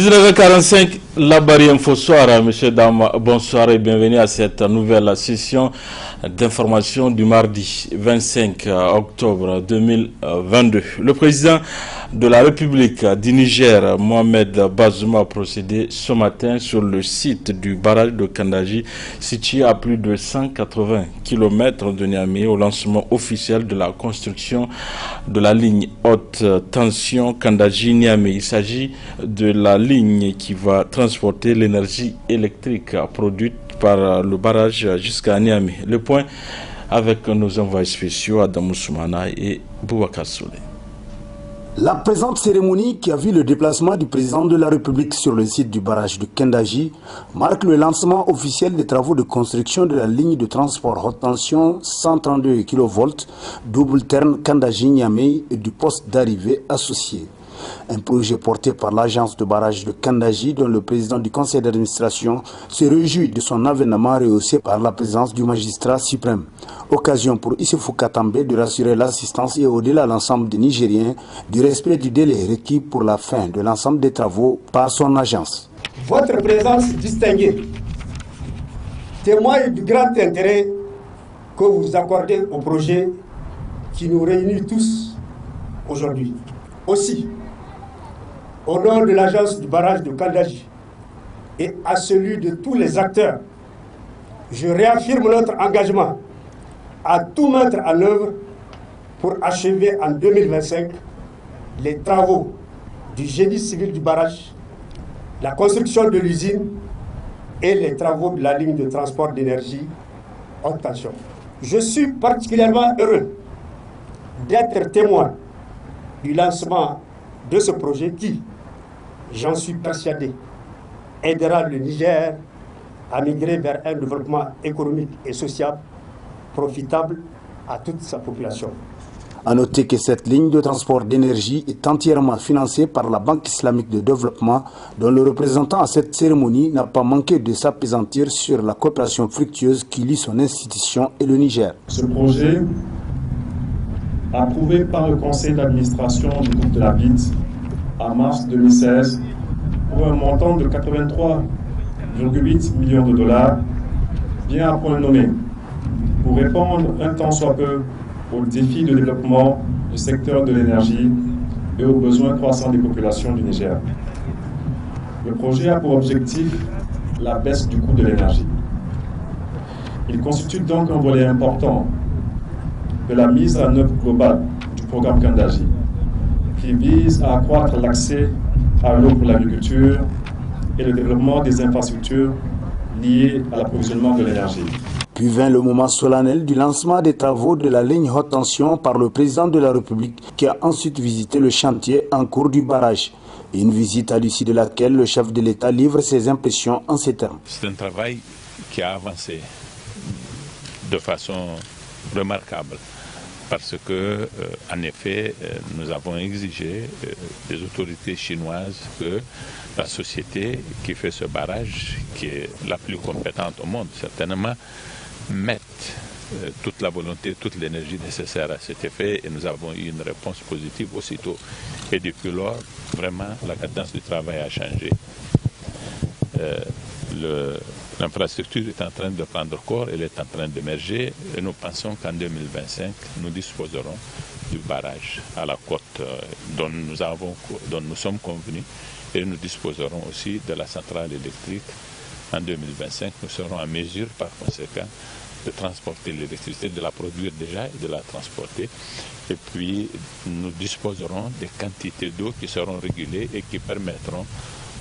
19h45, la barrière Info-Soir, monsieur, dames, bonsoir et bienvenue à cette nouvelle session d'information du mardi 25 octobre 2022. Le président de la République du Niger, Mohamed Bazoum, a procédé ce matin sur le site du barrage de Kandaji, situé à plus de 180 km de Niamey, au lancement officiel de la construction de la ligne haute tension Kandaji-Niamey. Il s'agit de la ligne qui va transporter l'énergie électrique produite par le barrage jusqu'à Niamey. Le point avec nos envoyés spéciaux Adamou Soumana et Boubacar Souley. La présente cérémonie, qui a vu le déplacement du président de la République sur le site du barrage de Kandaji, marque le lancement officiel des travaux de construction de la ligne de transport haute tension 132 kV double terne Kandaji-Niamey et du poste d'arrivée associé. Un projet porté par l'agence de barrage de Kandaji, dont le président du conseil d'administration se réjouit de son avènement rehaussé par la présence du magistrat suprême. Occasion pour Issoufou Katambe de rassurer l'assistance et au-delà l'ensemble des Nigériens du respect du délai requis pour la fin de l'ensemble des travaux par son agence. Votre présence distinguée témoigne du grand intérêt que vous accordez au projet qui nous réunit tous aujourd'hui. Aussi, au nom de l'agence du barrage de Kandaji et à celui de tous les acteurs, je réaffirme notre engagement à tout mettre en œuvre pour achever en 2025 les travaux du génie civil du barrage, la construction de l'usine et les travaux de la ligne de transport d'énergie haute tension. Je suis particulièrement heureux d'être témoin du lancement de ce projet qui, j'en suis persuadé, aidera le Niger à migrer vers un développement économique et social profitable à toute sa population. A noter que cette ligne de transport d'énergie est entièrement financée par la Banque islamique de développement, dont le représentant à cette cérémonie n'a pas manqué de s'appesantir sur la coopération fructueuse qui lie son institution et le Niger. Ce projet, approuvé par le conseil d'administration du groupe de la BIT en mars 2016 pour un montant de 83,8 millions de dollars, vient à point nommé pour répondre un tant soit peu aux défis de développement du secteur de l'énergie et aux besoins croissants des populations du Niger. Le projet a pour objectif la baisse du coût de l'énergie. Il constitue donc un volet important de la mise en œuvre globale du programme Kandaji, qui vise à accroître l'accès à l'eau pour l'agriculture et le développement des infrastructures liées à l'approvisionnement de l'énergie. Puis vint le moment solennel du lancement des travaux de la ligne haute tension par le président de la République, qui a ensuite visité le chantier en cours du barrage. Une visite à l'issue de laquelle le chef de l'État livre ses impressions en ces termes. C'est un travail qui a avancé de façon remarquable. Parce que, en effet, nous avons exigé des autorités chinoises que la société qui fait ce barrage, qui est la plus compétente au monde, certainement, mette toute la volonté, toute l'énergie nécessaire à cet effet. Et nous avons eu une réponse positive aussitôt. Et depuis lors, vraiment, la cadence du travail a changé. L'infrastructure est en train de prendre corps, elle est en train d'émerger et nous pensons qu'en 2025, nous disposerons du barrage à la côte dont nous sommes convenus et nous disposerons aussi de la centrale électrique. En 2025, nous serons en mesure, par conséquent, de transporter l'électricité, de la produire déjà et de la transporter. Et puis, nous disposerons des quantités d'eau qui seront régulées et qui permettront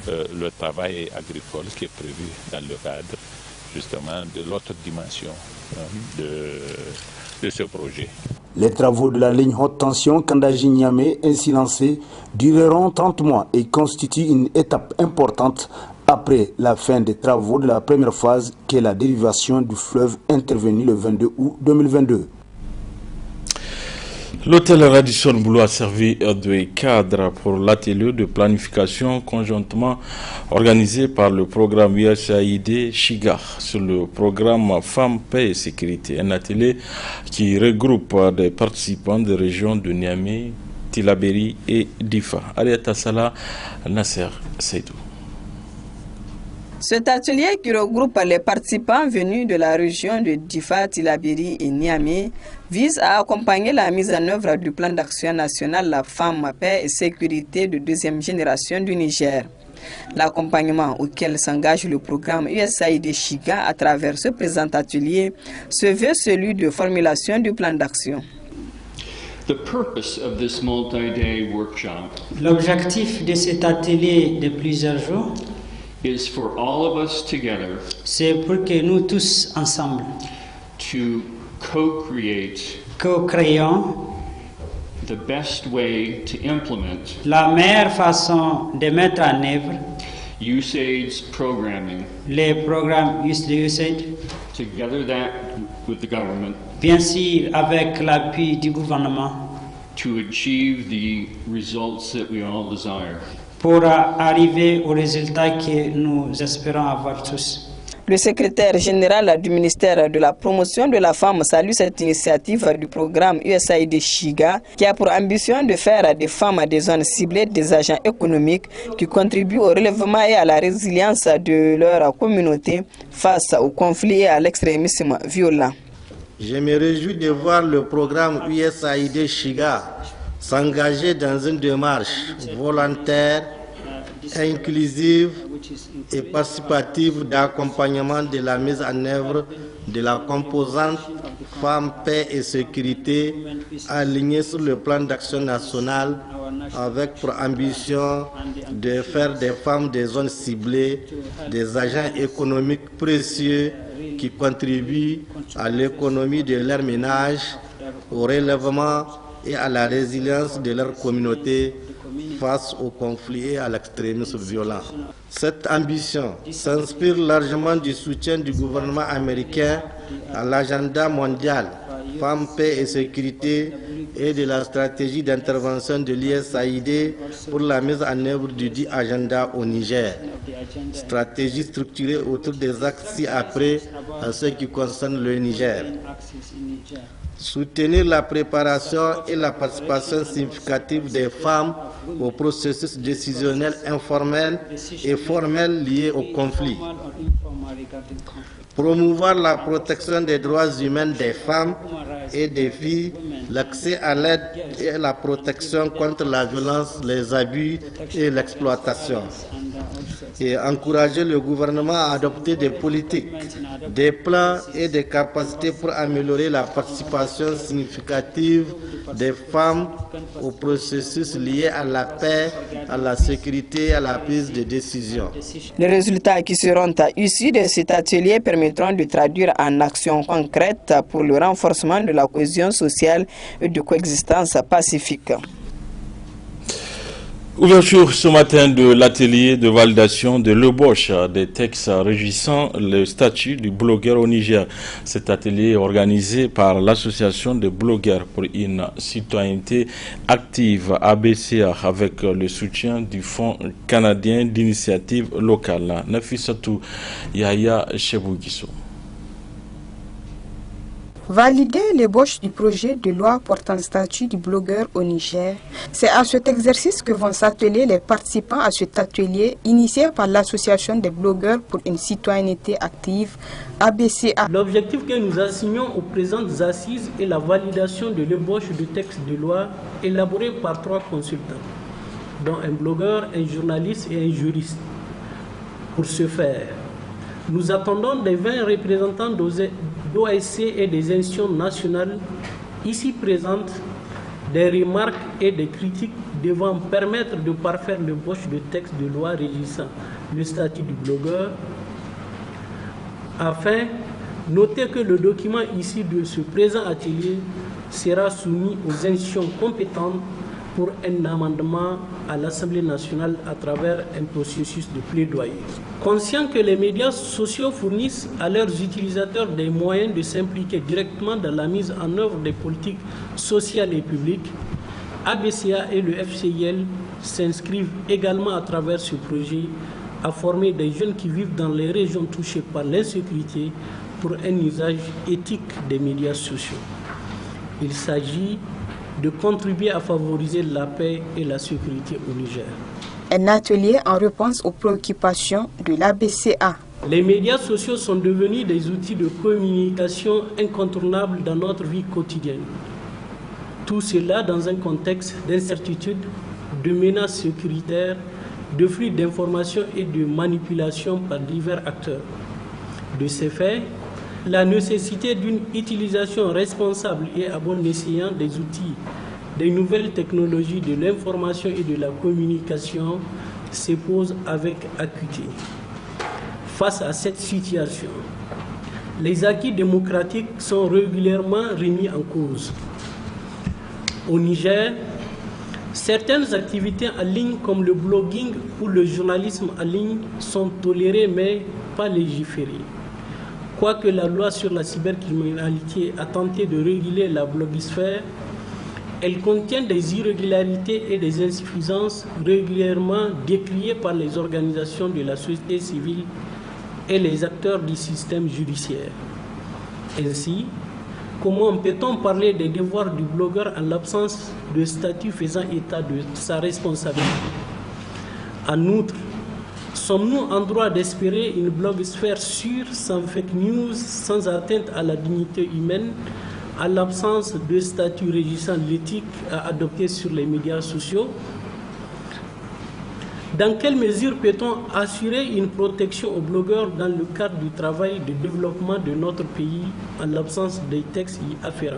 le travail agricole qui est prévu dans le cadre justement de l'autre dimension de ce projet. Les travaux de la ligne haute tension Kandaji-Niamey ainsi lancés dureront 30 mois et constituent une étape importante après la fin des travaux de la première phase qui est la dérivation du fleuve intervenue le 22 août 2022. L'hôtel Radisson Blu a servi de cadre pour l'atelier de planification conjointement organisé par le programme USAID Chiga sur le programme Femmes, Paix et Sécurité. Un atelier qui regroupe des participants des régions de Niamey, Tilaberi et Difa. Aliata Salah, Nasser Seydou. Cet atelier qui regroupe les participants venus de la région de Difa, Tillabéri et Niamey vise à accompagner la mise en œuvre du plan d'action national La Femme, Paix et Sécurité de deuxième génération du Niger. L'accompagnement auquel s'engage le programme USAID Chiga à travers ce présent atelier se veut celui de formulation du plan d'action. L'objectif de cet atelier de plusieurs jours, c'est pour que nous tous ensemble co-créons la meilleure façon de mettre en œuvre les programmes USAID, bien sûr avec l'appui du gouvernement, pour arriver aux résultats que nous espérons avoir tous. Le secrétaire général du ministère de la Promotion de la Femme salue cette initiative du programme USAID Chiga qui a pour ambition de faire des femmes des zones ciblées des agents économiques qui contribuent au relèvement et à la résilience de leur communauté face aux conflits et à l'extrémisme violent. Je me réjouis de voir le programme USAID Chiga s'engager dans une démarche volontaire, inclusive et participative d'accompagnement de la mise en œuvre de la composante Femmes, Paix et Sécurité alignée sur le plan d'action national avec pour ambition de faire des femmes des zones ciblées des agents économiques précieux qui contribuent à l'économie de leur ménage, au relèvement et à la résilience de leur communauté face aux conflits et à l'extrémisme violent. Cette ambition s'inspire largement du soutien du gouvernement américain à l'agenda mondial Femmes, Paix et Sécurité et de la stratégie d'intervention de l'USAID pour la mise en œuvre du dit agenda au Niger. Stratégie structurée autour des axes ci-après en ce qui concerne le Niger. Soutenir la préparation et la participation significative des femmes au processus décisionnel informel et formel lié au conflit. Promouvoir la protection des droits humains des femmes et des filles, l'accès à l'aide et la protection contre la violence, les abus et l'exploitation. Et encourager le gouvernement à adopter des politiques, des plans et des capacités pour améliorer la participation significative des femmes au processus lié à la paix, à la sécurité et à la prise de décision. Les résultats qui seront issus de cet atelier permettront de traduire en actions concrètes pour le renforcement de la cohésion sociale et de coexistence pacifique. Ouverture ce matin de l'atelier de validation de l'ébauche des textes régissant le statut du blogueur au Niger. Cet atelier est organisé par l'Association des blogueurs pour une citoyenneté active ABCA avec le soutien du Fonds canadien d'initiative locale. Nafissatou Yahya Chebougisso. Valider l'ébauche du projet de loi portant statut du blogueur au Niger, c'est à cet exercice que vont s'atteler les participants à cet atelier initié par l'Association des blogueurs pour une citoyenneté active, ABCA. L'objectif que nous assignons aux présentes assises est la validation de l'ébauche du texte de loi élaboré par 3 consultants, dont un blogueur, un journaliste et un juriste. Pour ce faire, nous attendons des 20 représentants d'OAC et des institutions nationales ici présentes des remarques et des critiques devant permettre de parfaire l'ébauche de texte de loi régissant le statut du blogueur, afin de noter que le document issu de ce présent atelier sera soumis aux institutions compétentes pour un amendement à l'Assemblée nationale à travers un processus de plaidoyer. Conscient que les médias sociaux fournissent à leurs utilisateurs des moyens de s'impliquer directement dans la mise en œuvre des politiques sociales et publiques, ABCA et le FCIL s'inscrivent également à travers ce projet à former des jeunes qui vivent dans les régions touchées par l'insécurité pour un usage éthique des médias sociaux. Il s'agit de contribuer à favoriser la paix et la sécurité au Niger. Un atelier en réponse aux préoccupations de l'ABCA. Les médias sociaux sont devenus des outils de communication incontournables dans notre vie quotidienne. Tout cela dans un contexte d'incertitude, de menaces sécuritaires, de flux d'informations et de manipulation par divers acteurs. De ces faits, la nécessité d'une utilisation responsable et à bon escient des outils, des nouvelles technologies de l'information et de la communication se pose avec acuité. Face à cette situation, les acquis démocratiques sont régulièrement remis en cause. Au Niger, certaines activités en ligne comme le blogging ou le journalisme en ligne sont tolérées mais pas légiférées. Quoique la loi sur la cybercriminalité a tenté de réguler la blogosphère, elle contient des irrégularités et des insuffisances régulièrement décriées par les organisations de la société civile et les acteurs du système judiciaire. Ainsi, comment peut-on parler des devoirs du blogueur en l'absence de statut faisant état de sa responsabilité? En outre, sommes-nous en droit d'espérer une blogosphère sûre, sans fake news, sans atteinte à la dignité humaine, à l'absence de statut régissant l'éthique à adopter sur les médias sociaux? Dans quelle mesure peut-on assurer une protection aux blogueurs dans le cadre du travail de développement de notre pays en l'absence des textes y afférents?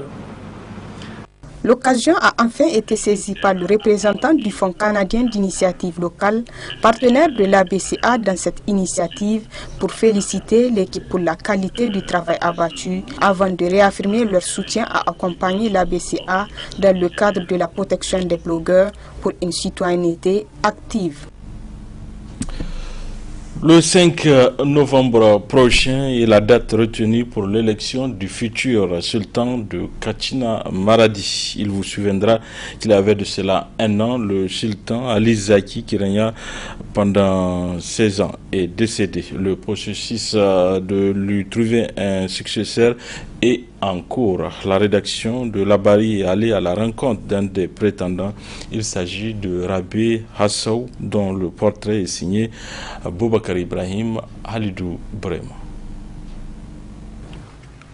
L'occasion a enfin été saisie par le représentant du Fonds canadien d'initiative locale, partenaire de l'ABCA dans cette initiative, pour féliciter l'équipe pour la qualité du travail abattu, avant de réaffirmer leur soutien à accompagner l'ABCA dans le cadre de la protection des blogueurs pour une citoyenneté active. Le 5 novembre prochain est la date retenue pour l'élection du futur sultan de Kachina Maradi. Il vous souviendra qu'il y avait de cela un an, le sultan Ali Zaki, qui régna pendant 16 ans, est décédé. Le processus de lui trouver un successeur est en cours. La rédaction de Labari est allée à la rencontre d'un des prétendants. Il s'agit de Rabé Hassou, dont le portrait est signé Boubacar Ibrahim Halidou Brema.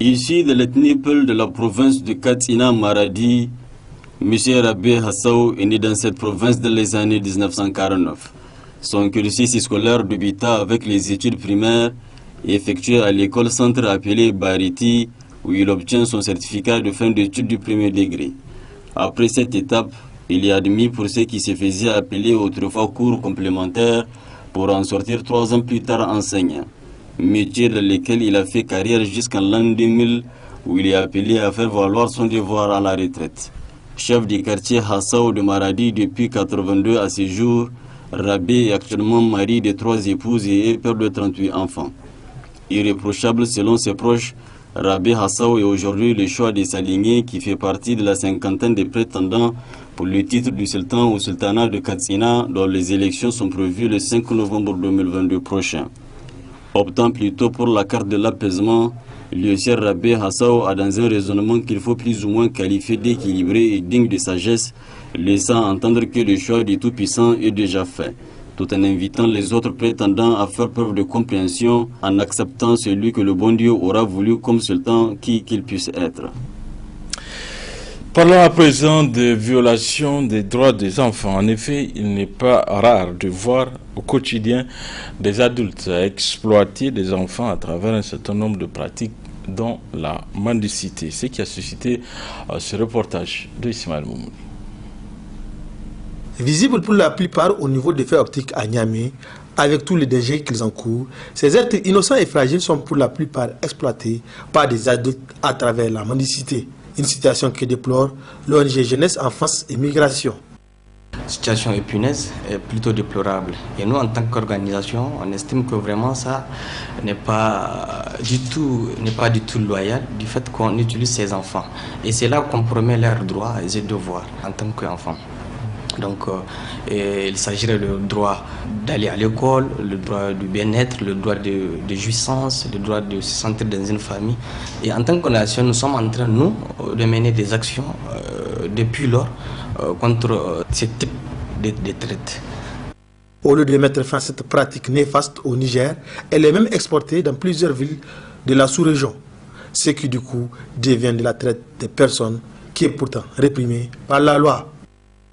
Ici de l'ethnie Peul de la province de Katsina Maradi, M. Rabé Hassou est né dans cette province dans les années 1949. Son cursus scolaire débuta avec les études primaires effectuées à l'école centre appelée Bariti, où il obtient son certificat de fin d'études du premier degré. Après cette étape, il est admis pour ce qui se faisait appeler autrefois cours complémentaires pour en sortir 3 ans plus tard enseignant, métier dans lequel il a fait carrière jusqu'en l'an 2000 où il est appelé à faire valoir son devoir à la retraite. Chef du quartier Hassou de Maradi depuis 1982 à ce jour, Rabé est actuellement mari de 3 épouses et père de 38 enfants. Irréprochable selon ses proches, Rabé Hassou est aujourd'hui le choix de sa lignée qui fait partie de la cinquantaine de prétendants pour le titre du sultan au sultanat de Katsina dont les élections sont prévues le 5 novembre 2022 prochain. Optant plutôt pour la carte de l'apaisement, le cher Rabé Hassou a dans un raisonnement qu'il faut plus ou moins qualifier d'équilibré et digne de sagesse, laissant entendre que le choix du Tout-Puissant est déjà fait, tout en invitant les autres prétendants à faire preuve de compréhension en acceptant celui que le bon Dieu aura voulu comme sultan qui qu'il puisse être. Parlons à présent de violations des droits des enfants. En effet, il n'est pas rare de voir au quotidien des adultes exploiter des enfants à travers un certain nombre de pratiques dont la mendicité. Ce qui a suscité ce reportage de Ismaël Moumouni. Visible pour la plupart au niveau des faits optiques à Niamey, avec tous les dangers qu'ils encourent, ces êtres innocents et fragiles sont pour la plupart exploités par des adultes à travers la mendicité. Une situation que déplore l'ONG Jeunesse, Enfance et Migration. La situation est punaise, est plutôt déplorable. Et nous, en tant qu'organisation, on estime que vraiment ça n'est pas du tout loyal du fait qu'on utilise ces enfants. Et c'est là qu'on compromet leurs droits et devoirs en tant qu'enfants. Donc, il s'agirait du droit d'aller à l'école, le droit du bien-être, le droit de jouissance, le droit de se sentir dans une famille. Et en tant qu'organisation, nous sommes en train, nous, de mener des actions depuis lors contre ce type de traite. Au lieu de mettre fin à cette pratique néfaste au Niger, elle est même exportée dans plusieurs villes de la sous-région, ce qui du coup devient de la traite des personnes qui est pourtant réprimée par la loi.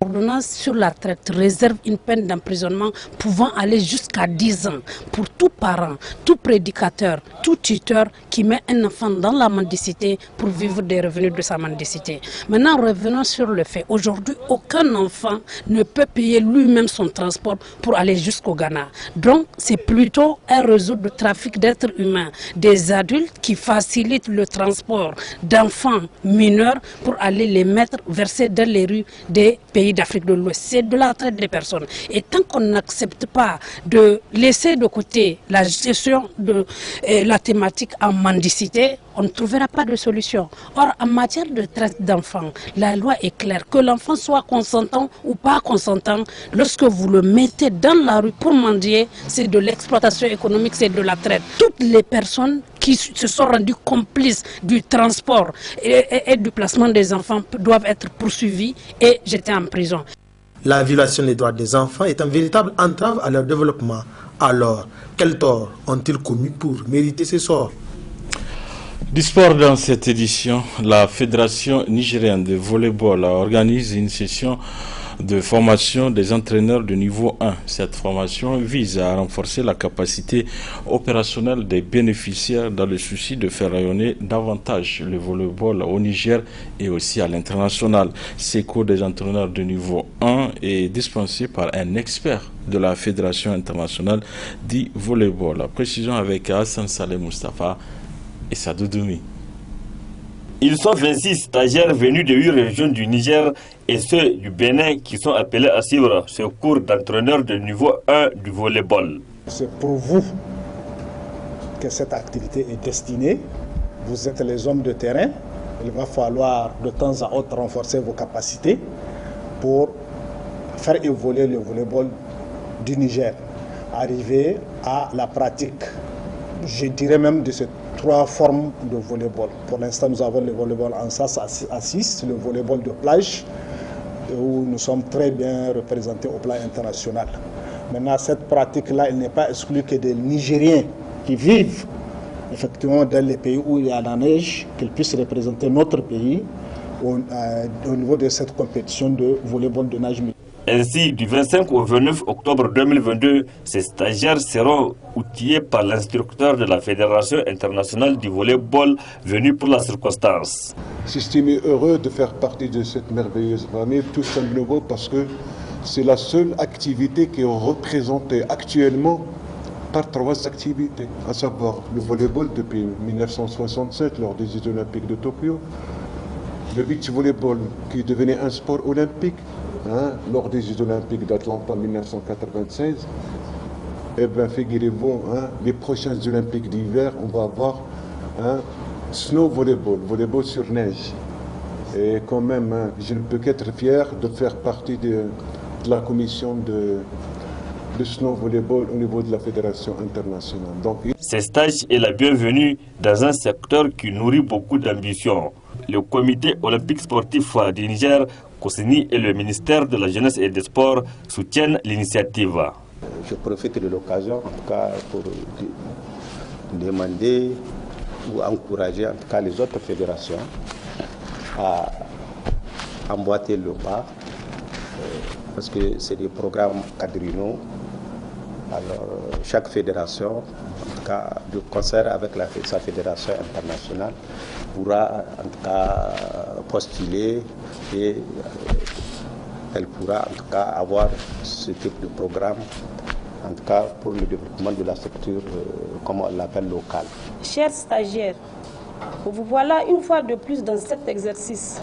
L'ordonnance sur la traite réserve une peine d'emprisonnement pouvant aller jusqu'à 10 ans pour tout parent, tout prédicateur, tout tuteur qui met un enfant dans la mendicité pour vivre des revenus de sa mendicité. Maintenant, revenons sur le fait. Aujourd'hui, aucun enfant ne peut payer lui-même son transport pour aller jusqu'au Ghana. Donc, c'est plutôt un réseau de trafic d'êtres humains, des adultes qui facilitent le transport d'enfants mineurs pour aller les mettre versés dans les rues des pays d'Afrique de l'Ouest. C'est de la traite des personnes. Et tant qu'on n'accepte pas de laisser de côté la gestion de la thématique en mendicité, on ne trouvera pas de solution. Or, en matière de traite d'enfants, la loi est claire. Que l'enfant soit consentant ou pas consentant, lorsque vous le mettez dans la rue pour mendier, c'est de l'exploitation économique, c'est de la traite. Toutes les personnes qui se sont rendues complices du transport et du placement des enfants doivent être poursuivies et jetés en prison. La violation des droits des enfants est un véritable entrave à leur développement. Alors, quel tort ont-ils commis pour mériter ce sort? Du sport dans cette édition, la Fédération nigérienne de volleyball organise une session de formation des entraîneurs de niveau 1. Cette formation vise à renforcer la capacité opérationnelle des bénéficiaires dans le souci de faire rayonner davantage le volleyball au Niger et aussi à l'international. Ces cours des entraîneurs de niveau 1 est dispensé par un expert de la Fédération internationale du volleyball. La précision avec Hassan Saleh Mustafa et Sadoudoumi. Ils sont 26 stagiaires venus de 8 régions du Niger et ceux du Bénin qui sont appelés à suivre ce cours d'entraîneur de niveau 1 du volleyball. C'est pour vous que cette activité est destinée. Vous êtes les hommes de terrain. Il va falloir de temps à autre renforcer vos capacités pour faire évoluer le volleyball du Niger. Arriver à la pratique, je dirais même de ces 3 formes de volleyball. Pour l'instant, nous avons le volleyball en sas à 6, le volleyball de plage, où nous sommes très bien représentés au plan international. Maintenant, cette pratique-là, elle n'est pas exclue que des Nigériens qui vivent effectivement dans les pays où il y a la neige, qu'ils puissent représenter notre pays au niveau de cette compétition de volleyball de nage. Ainsi, du 25 au 29 octobre 2022, ces stagiaires seront outillés par l'instructeur de la Fédération internationale du volleyball venu pour la circonstance. J'estime heureux de faire partie de cette merveilleuse famille, tout simplement parce que c'est la seule activité qui est représentée actuellement par 3 activités, à savoir le volleyball depuis 1967 lors des Jeux olympiques de Tokyo, le beach volleyball qui est devenu un sport olympique, lors des Jeux olympiques d'Atlanta en 1996, et bien figurez-vous, les prochains olympiques d'hiver, on va avoir snow volleyball, volleyball sur neige. Et quand même, je ne peux qu'être fier de faire partie de la commission de snow volleyball au niveau de la Fédération internationale. Donc, ces stages est la bienvenue dans un secteur qui nourrit beaucoup d'ambition. Le comité olympique sportif du Niger, COSNI et le ministère de la Jeunesse et des Sports soutiennent l'initiative. Je profite de l'occasion, en tout cas, pour demander ou encourager en tout cas les autres fédérations à emboîter le pas, parce que c'est des programmes quadriennaux. Alors, chaque fédération, en tout cas, de concert avec sa fédération internationale, pourra en tout cas postuler et elle pourra en tout cas avoir ce type de programme, en tout cas pour le développement de la structure, comme on l'appelle, locale. Chers stagiaires, vous voilà une fois de plus dans cet exercice.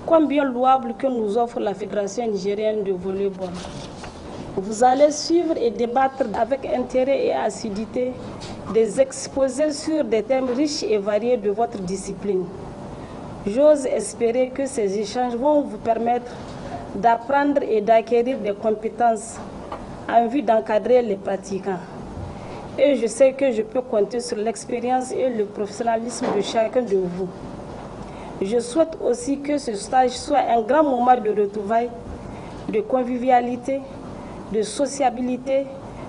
Combien louable que nous offre la Fédération nigérienne de volleyball. Vous allez suivre et débattre avec intérêt et assiduité des exposés sur des thèmes riches et variés de votre discipline. J'ose espérer que ces échanges vont vous permettre d'apprendre et d'acquérir des compétences en vue d'encadrer les pratiquants. Et je sais que je peux compter sur l'expérience et le professionnalisme de chacun de vous. Je souhaite aussi que ce stage soit un grand moment de retrouvailles, de convivialité, de sociabilité,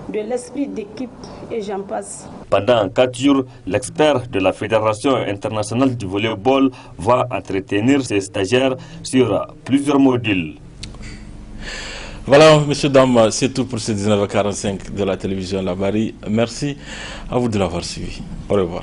de l'esprit d'équipe et j'en passe. Pendant 4 jours, l'expert de la Fédération internationale du volleyball va entretenir ses stagiaires sur plusieurs modules. Voilà, messieurs, dames, c'est tout pour ce 19h45 de la télévision La Barry. Merci à vous de l'avoir suivi. Au revoir.